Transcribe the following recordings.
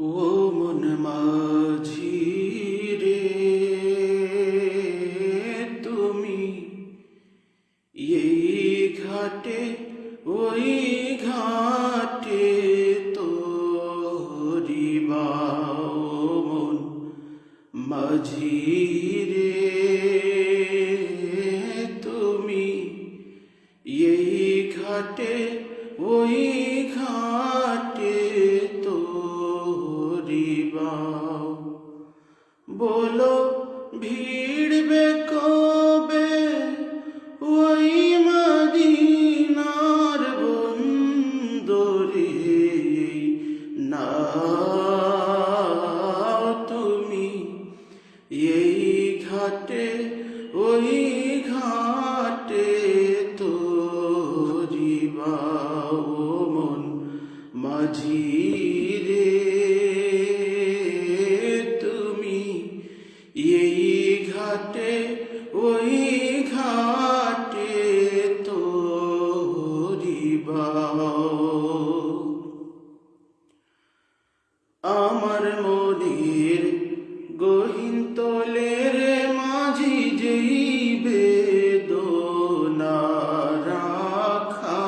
ও মন মাঝি রে, তুমি এই ঘাটে ওই ঘাটে তোরিবা। ও মন মাঝি রে, তুমি এই ঘাটে ওই ঘাটে তোরিবা। বলো ভিড়বে কবে ওই মদিনার বন্দরে, নাও তুমি এই ঘাটে ওই ঘাটে তোরিবা। ও মন মাঝি রে, তুমি এই ঘাটে ওই ঘাটে তোরিবা। আমার মনের গহীন তলের মাঝি যেই বেদনা রাখা,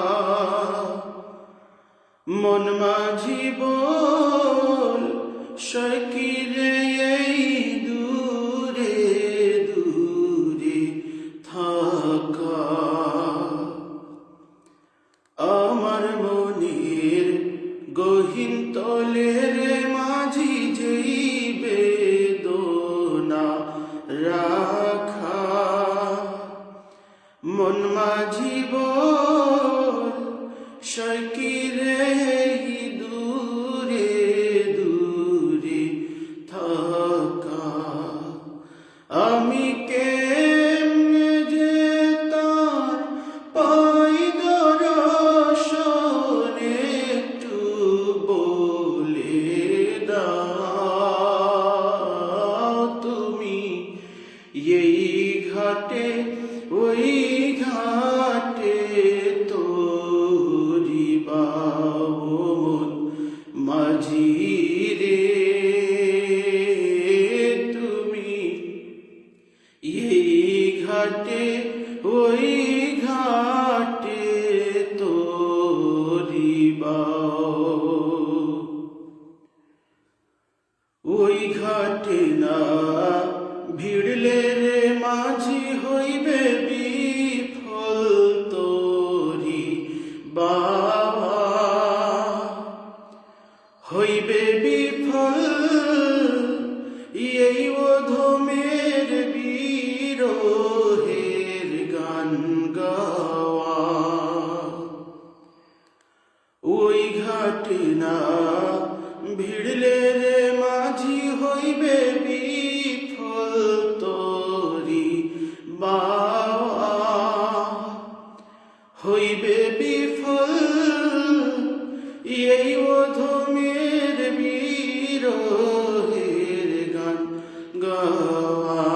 মন মাঝি বল সকিরে এই দূরে দূরে থাকা। আমার মনের গহীন তলের মাঝি যেই বেদনা রাখা, মন মাঝি বল সকিরে দূরে দূরে থাকা। আমি কেমনে যে তার পাই দর্শন, একটু বলে দাও তুমি এই ঘাটে ওই ঘাটে তোরিবা। ও মন মাঝি রে, তুমি এই ঘাটে ওই ঘাটে তোরিবা। ওই ঘাটে না ভিড়লে রে মাঝি হইবে বিফল তোরি বাবা, হইবে বিফল এই অধমের বিরহের গান গাওয়া। ওই ঘাটে না ভিড়লে রে মাঝি হইবে বিফল তোরি বাবা, হইবে বিফল এই অধমের বিরহের গান গাওয়া।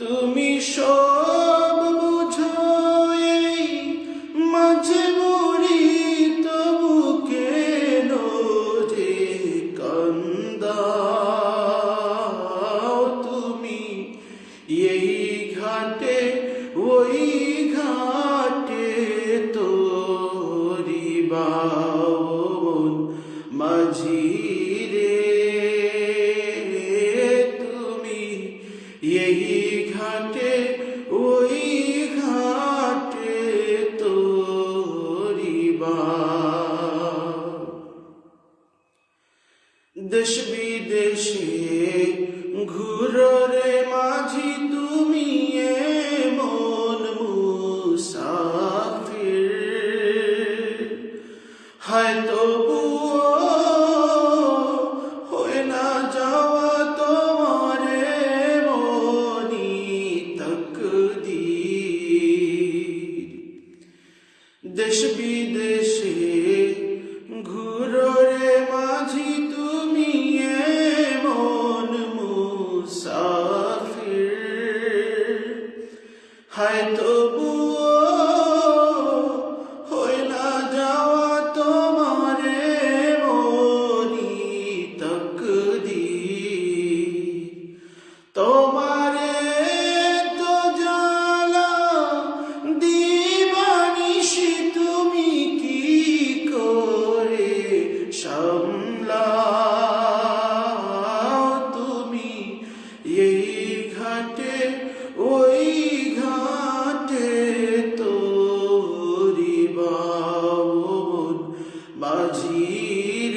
তুমি সব বুঝো এই মাঝে মরি, তবু কেন যে কান্দাও তুমি এই ঘাটে ওই ঘাটে তোরিবা। ও মন মাঝি রে, তুমি এই ঘাটে ওই ঘাটে তোরিবা। দেশ বিদেশে ঘুরো রে মাঝি, তুমি এমন মুসাফির, হায় তবুও হয় না যাওয়া তোমার মনি তকদীর। দেশ বিদেশে ঘুরো রে মাঝি, তুমি এমন মুসাফির, হায় তবুও হয় না যাওয়া তোমার মাঝি